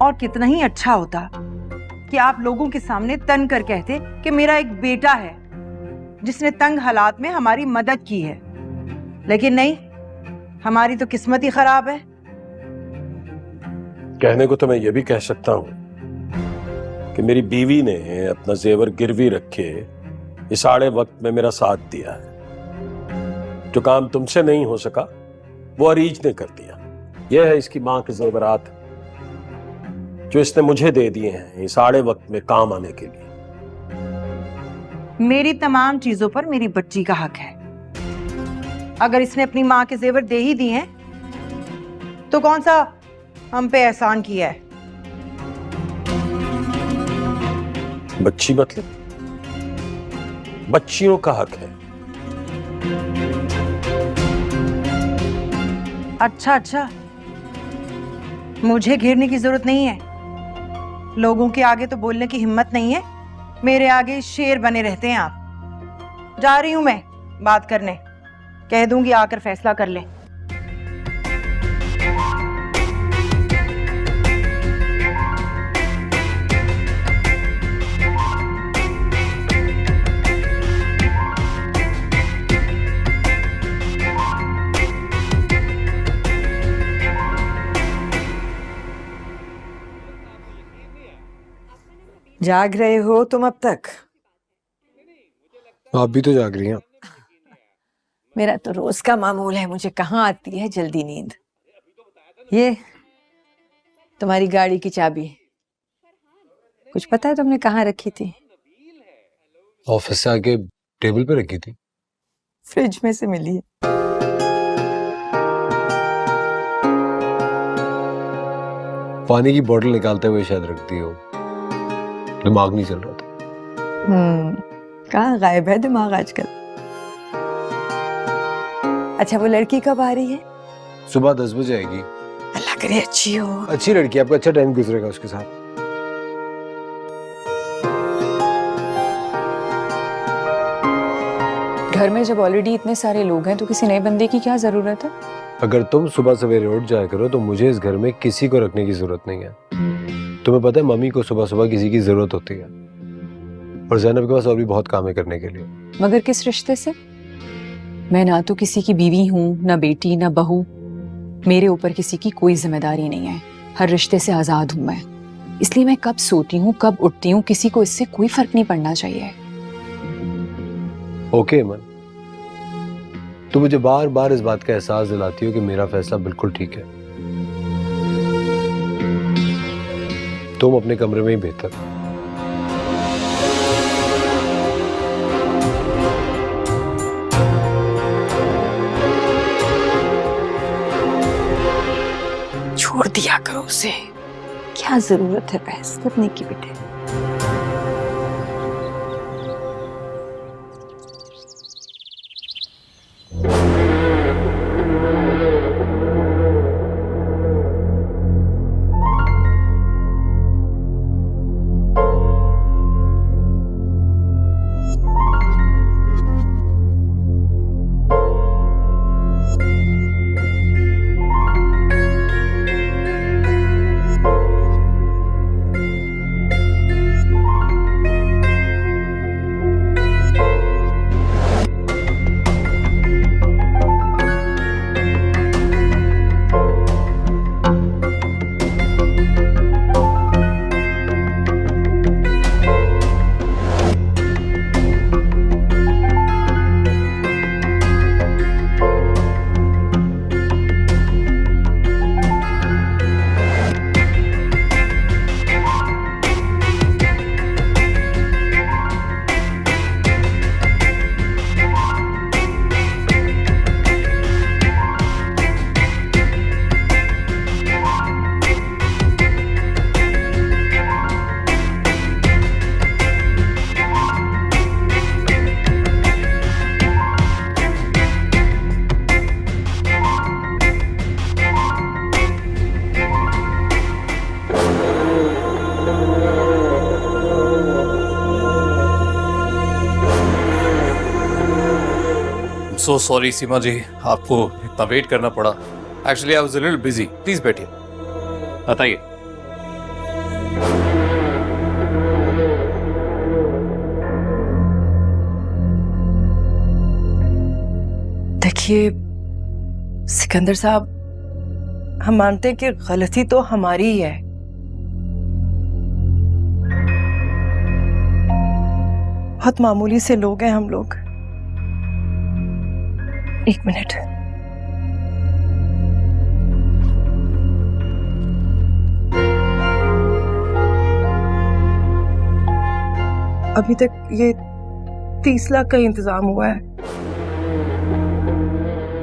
और कितना ही अच्छा होता कि आप लोगों के सामने तन कर कहते कि मेरा एक बेटा है जिसने तंग हालात में हमारी मदद की है। लेकिन नहीं, हमारी तो किस्मत ही खराब है। कहने को तो मैं ये भी कह सकता हूं कि मेरी बीवी ने अपना जेवर गिरवी रखे इस आड़े वक्त में मेरा साथ दिया है। जो काम तुमसे नहीं हो सका वो अरीज ने कर दिया। यह है इसकी मां के जेवरात जो इसने मुझे दे दिए हैं इस आड़े वक्त में काम आने के लिए। मेरी तमाम चीजों पर मेरी बच्ची का हक है। अगर इसने अपनी मां के जेवर दे ही दिए हैं तो कौन सा हम पे एहसान किया है। बच्ची मतलब बच्चियों का हक है। अच्छा, मुझे घेरने की जरूरत नहीं है। लोगों के आगे तो बोलने की हिम्मत नहीं है, मेरे आगे शेर बने रहते हैं आप। जा रही हूं मैं बात करने, कह दूंगी आकर फैसला कर ले। जाग रहे हो तुम अब तक? आप भी तो जाग रही हैं। मेरा तो रोज का मामूल है, मुझे कहाँ आती है जल्दी नींद। ये तुम्हारी गाड़ी की चाबी कुछ पता है तुमने कहाँ रखी थी? ऑफिस से आके टेबल पे रखी थी। फ्रिज में से मिली है। पानी की बोतल निकालते हुए शायद रख दी हो, दिमाग नहीं चल रहा था। कहाँ गायब है दिमाग आजकल। अच्छा वो लड़की कब आ रही है? सुबह 10 बजे आएगी। अल्लाह करे अच्छी हो। अच्छी लड़की, आपका अच्छा टाइम गुजरेगा उसके साथ। घर में जब ऑलरेडी इतने सारे लोग हैं तो किसी नए बंदे की क्या जरूरत है? अगर तुम सुबह सवेरे उठ जाया करो तो मुझे इस घर में किसी को रखने की जरूरत नहीं है। तुम्हें पता है मम्मी को सुबह सुबह किसी की जरूरत होती है, और ज़ैनब के पास और भी बहुत काम है करने के लिए। मगर किस रिश्ते से? मैं ना तो किसी की बीवी हूँ, ना बेटी, ना बहू। मेरे ऊपर किसी की कोई जिम्मेदारी नहीं है। हर रिश्ते से आजाद हूँ मैं। इसलिए मैं कब सोती हूँ, कब उठती हूँ, किसी को इससे कोई फर्क नहीं पड़ना चाहिए। ओके मन, तुम मुझे बार बार इस बात का एहसास दिलाती हो कि मेरा फैसला बिल्कुल ठीक है। तुम अपने कमरे में ही बेहतर। छोड़ दिया करो उसे, क्या जरूरत है बहस करने की बेटे। सो सॉरी सीमा जी, आपको इतना वेट करना पड़ा। Actually I was a little busy. Please बैठिए। बताइए। देखिए सिकंदर साहब, हम मानते हैं कि गलती तो हमारी ही है। बहुत मामूली से लोग हैं हम लोग। एक मिनट। अभी तक ये 30 लाख का इंतजाम हुआ है।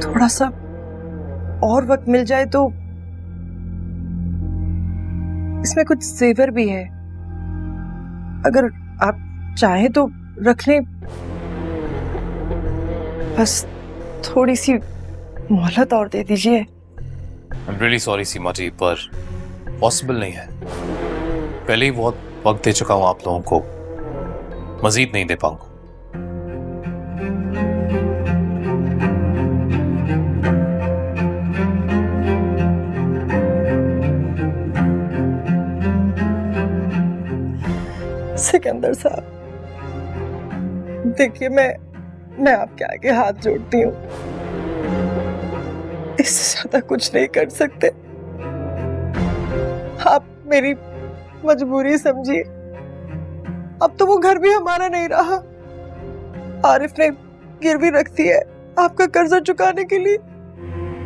थोड़ा सा और वक्त मिल जाए तो इसमें कुछ जेवर भी है, अगर आप चाहें तो रख लें। बस थोड़ी सी मोहलत और दे दीजिए। आई एम रियली सॉरी सीमा जी, पर पॉसिबल नहीं है। पहले ही बहुत वक्त दे चुका हूं आप लोगों को, मजीद नहीं दे पाऊंगा। सिकंदर साहब, देखिए मैं आपके आगे हाथ जोड़ती हूँ, इससे ज्यादा कुछ नहीं कर सकते। आप मेरी मजबूरी समझिए। अब तो वो घर भी हमारा नहीं रहा। आरिफ ने गिरवी रख दी है आपका कर्जा चुकाने के लिए।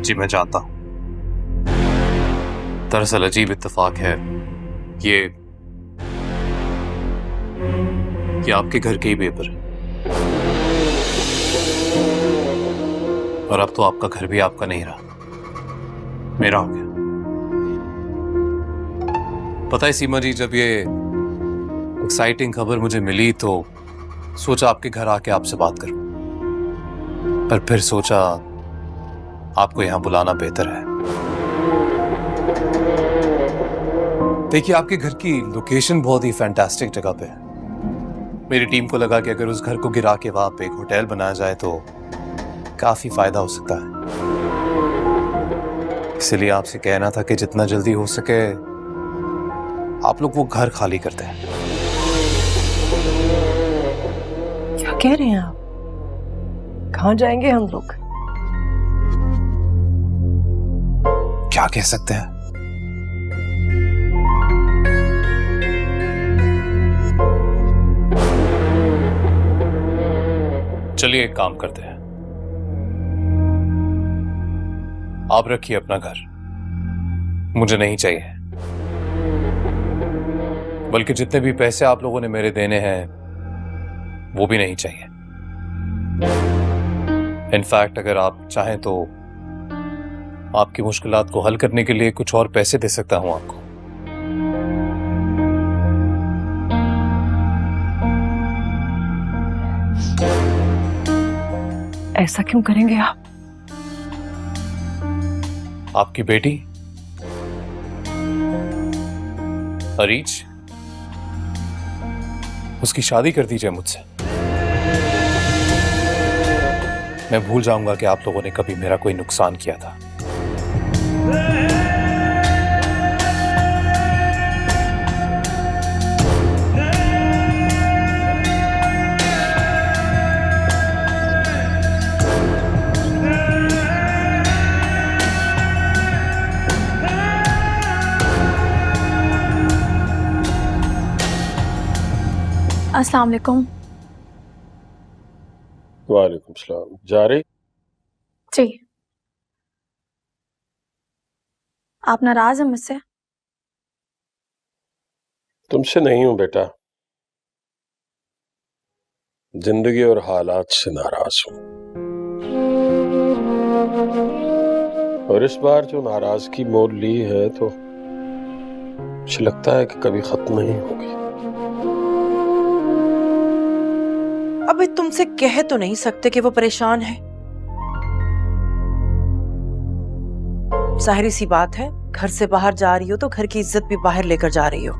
जी मैं जानता हूं, दरअसल अजीब इत्तेफाक है ये आपके घर के ही पेपर है, और अब तो आपका घर भी आपका नहीं रहा, मेरा हो गया। पता है सीमा जी, जब ये एक्साइटिंग खबर मुझे मिली तो सोचा आपके घर आके आपसे बात करूं, पर फिर सोचा आपको यहां बुलाना बेहतर है। देखिए, आपके घर की लोकेशन बहुत ही फैंटास्टिक जगह पे है। मेरी टीम को लगा कि अगर उस घर को गिरा के वहां पे एक होटल बनाया जाए तो काफी फायदा हो सकता है। इसलिए आपसे कहना था कि जितना जल्दी हो सके आप लोग वो घर खाली करते हैं। क्या कह रहे हैं आप? कहाँ जाएंगे हम लोग? क्या कह सकते हैं? चलिए एक काम करते हैं, आप रखिए अपना घर, मुझे नहीं चाहिए। बल्कि जितने भी पैसे आप लोगों ने मेरे देने हैं वो भी नहीं चाहिए। इनफैक्ट अगर आप चाहें तो आपकी मुश्किलात को हल करने के लिए कुछ और पैसे दे सकता हूं आपको। ऐसा क्यों करेंगे आप? आपकी बेटी अरीज, उसकी शादी कर दीजिए मुझसे। मैं भूल जाऊंगा कि आप लोगों ने कभी मेरा कोई नुकसान किया था। अस्सलाम वालेकुम। वालेकुम सलाम। जा रही? जी। आप नाराज हैं मुझसे? तुमसे नहीं हूं बेटा, जिंदगी और हालात से नाराज हूं। और इस बार जो नाराजगी मोल ली है तो मुझे लगता है कि कभी खत्म नहीं होगी। अबे तुमसे कह तो नहीं सकते कि वो परेशान है। जाहिर सी बात है, घर से बाहर जा रही हो तो घर की इज्जत भी बाहर लेकर जा रही हो,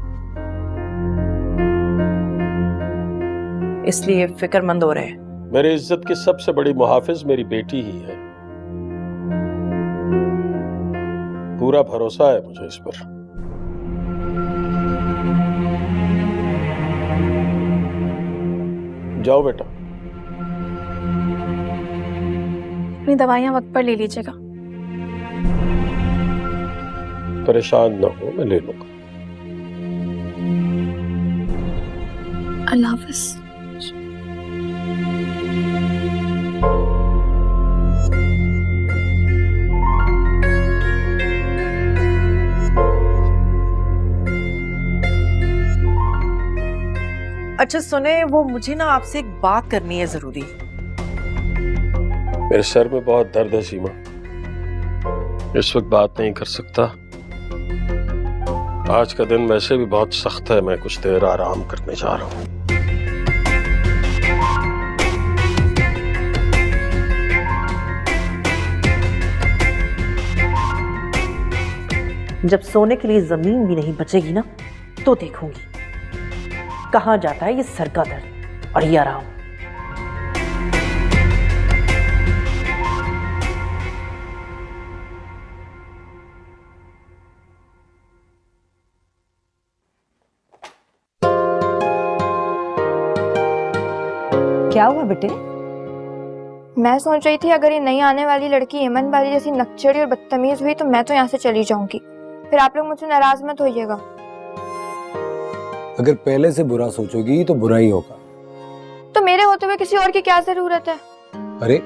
इसलिए फिक्रमंद हो रहे हैं। मेरी इज्जत की सबसे बड़ी मुहाफिज मेरी बेटी ही है। पूरा भरोसा है मुझे इस पर। जाओ बेटा। अपनी दवाइयाँ वक्त पर ले लीजिएगा। परेशान ना हो, मैं ले लूंगा। अल्लाह हाफिज। अच्छा सुने, वो मुझे ना आपसे एक बात करनी है जरूरी। मेरे सर में बहुत दर्द है सीमा, इस वक्त बात नहीं कर सकता। आज का दिन वैसे भी बहुत सख्त है, मैं कुछ देर आराम करने जा रहा हूँ। जब सोने के लिए जमीन भी नहीं बचेगी ना, तो देखूंगी कहाँ जाता है ये सर का दर्द और ये आराम। क्या हुआ बेटे? मैं सोच रही थी अगर ये नई आने वाली लड़की हेमंत वाली जैसी नकचड़ी और बदतमीज हुई तो मैं तो यहाँ से चली जाऊंगी। फिर आप लोग मुझसे नाराज मत होइएगा। अगर पहले से बुरा सोचोगी तो बुरा ही होगा। तो मेरे होते हुए किसी और की क्या जरूरत है? अरे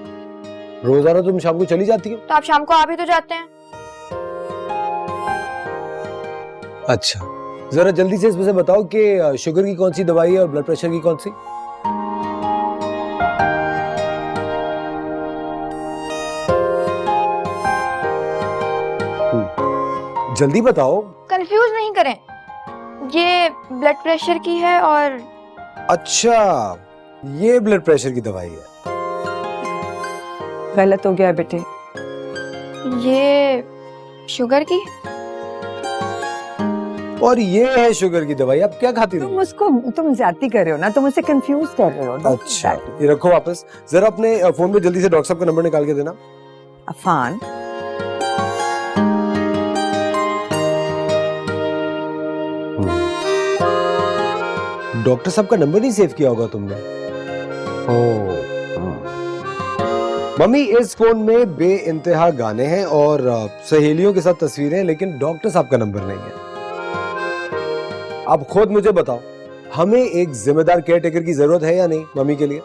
रोजाना तुम शाम को चली जाती हो। तो आप शाम को आ भी तो जाते हैं। अच्छा, जरा जल्दी से इसमें से बताओ कि शुगर की कौन सी दवाई है और ब्लड प्रेशर की कौन सी? जल्दी बताओ। कंफ्यूज नहीं करें, ये ब्लड प्रेशर की है और अच्छा, ये ब्लड प्रेशर की दवाई है। गलत हो गया बेटे। ये शुगर की और ये है शुगर की दवाई। आप क्या खाती हो? तुम ज्यादती कर रहे हो ना, तुम मुझसे कंफ्यूज कर रहे हो। अच्छा, ये रखो वापस। जरा अपने फोन में जल्दी से डॉक्टर साहब का नंबर निकाल के देना। अफान, डॉक्टर साहब का नंबर नहीं सेव किया होगा तुमने। ओह, मम्मी इस फोन में बेइंतहा गाने हैं और सहेलियों के साथ तस्वीरें हैं, लेकिन डॉक्टर साहब का नंबर नहीं है। आप खुद मुझे बताओ, हमें एक जिम्मेदार केयर टेकर की जरूरत है या नहीं मम्मी के लिए?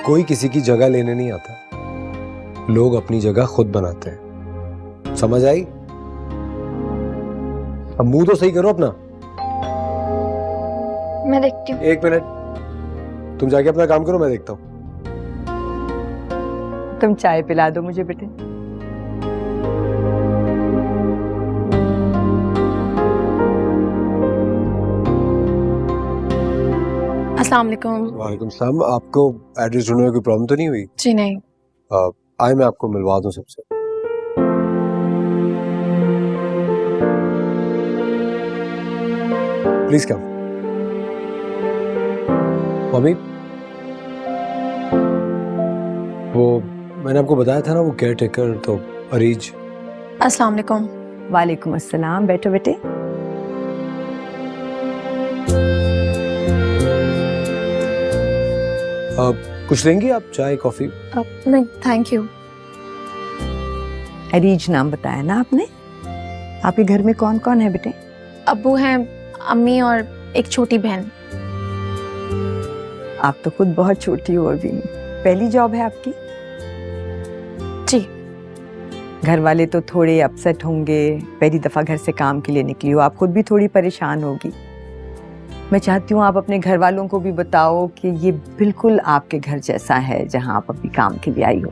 कोई किसी की जगह लेने नहीं आता, लोग अपनी जगह खुद बनाते हैं। समझ आई? अब मुंह तो सही करो अपना। मैं देखती हूँ। एक मिनट, तुम जाके अपना काम करो, मैं देखता हूँ। तुम चाय पिला दो मुझे बेटे। अस्सलाम वालेकुम। वालेकुम सलाम। आपको एड्रेस ढूंढने में कोई प्रॉब्लम तो नहीं हुई? जी नहीं। आए मैं आपको मिलवा दूं सबसे। Please come. मम्मी, वो मैंने आपको बताया था ना, वो केयर टेकर तो अरीज। अस्सलाम वालेकुम। वालेकुम अस्सलाम। बैठो बेटे। कुछ लेंगी आप, चाय कॉफी? नहीं थैंक यू। अरीज नाम बताया ना आपने? आपके घर में कौन कौन है बेटे? अब्बू हैं, अम्मी और एक छोटी बहन। आप तो खुद बहुत छोटी हो अभी। पहली जॉब है आपकी? जी। घर वाले तो थोड़े अपसेट होंगे, पहली दफा घर से काम के लिए निकली हो, आप खुद भी थोड़ी परेशान होगी। मैं चाहती हूँ आप अपने घर वालों को भी बताओ कि ये बिल्कुल आपके घर जैसा है जहाँ आप अभी काम के लिए आई हो।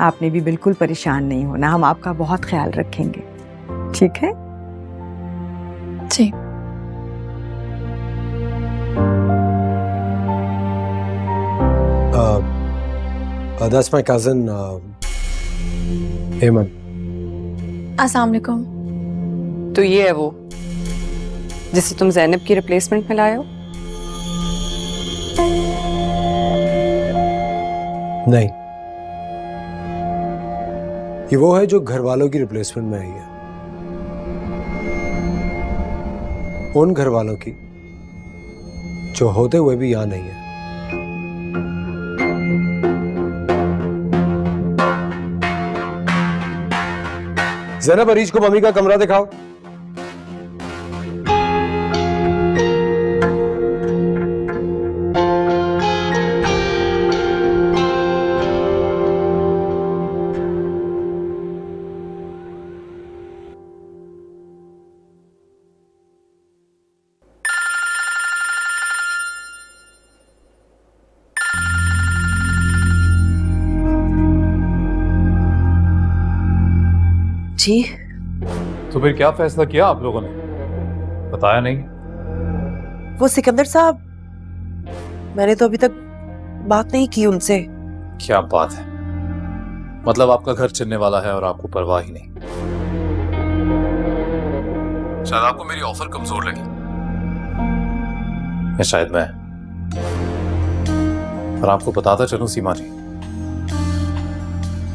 आपने भी बिल्कुल परेशान नहीं होना, हम आपका बहुत ख्याल रखेंगे, ठीक है? जी। That's my cousin Hemant. अस्सलाम वालेकुम। तो ये है वो जिसे तुम ज़ैनब की रिप्लेसमेंट में लाए हो? नहीं, ये वो है जो घर वालों की रिप्लेसमेंट में आई है, उन घर वालों की जो होते हुए भी यहाँ नहीं है। जैनब, अरीज को मम्मी का कमरा दिखाओ। जी, तो फिर क्या फैसला किया आप लोगों ने? बताया नहीं। वो सिकंदर साहब, मैंने तो अभी तक बात नहीं की उनसे। क्या बात है, मतलब आपका घर चलने वाला है और आपको परवाह ही नहीं। शायद आपको मेरी ऑफर कमजोर लगी, या शायद मैं। और आपको बताता चलूं सीमा जी,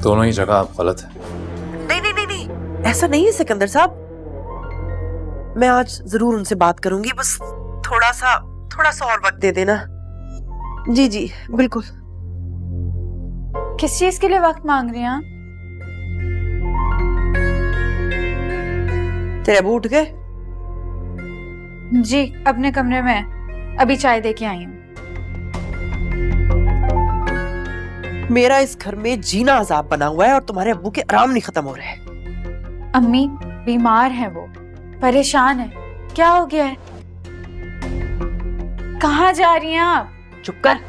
दोनों ही जगह आप गलत है। नहीं नहीं नहीं नहीं, ऐसा नहीं है सिकंदर साहब। मैं आज जरूर उनसे बात करूंगी, बस थोड़ा सा और वक्त दे देना। जी जी बिल्कुल। किस चीज के लिए वक्त मांग रही हैं आप? तेरे अबू उठ गए? जी, अपने कमरे में, अभी चाय दे के आई हूँ। मेरा इस घर में जीना अजाब बना हुआ है और तुम्हारे अब्बू के आराम नहीं खत्म हो रहे। अम्मी बीमार है, वो परेशान है। क्या हो गया है? कहाँ जा रही हैं आप? चुप कर।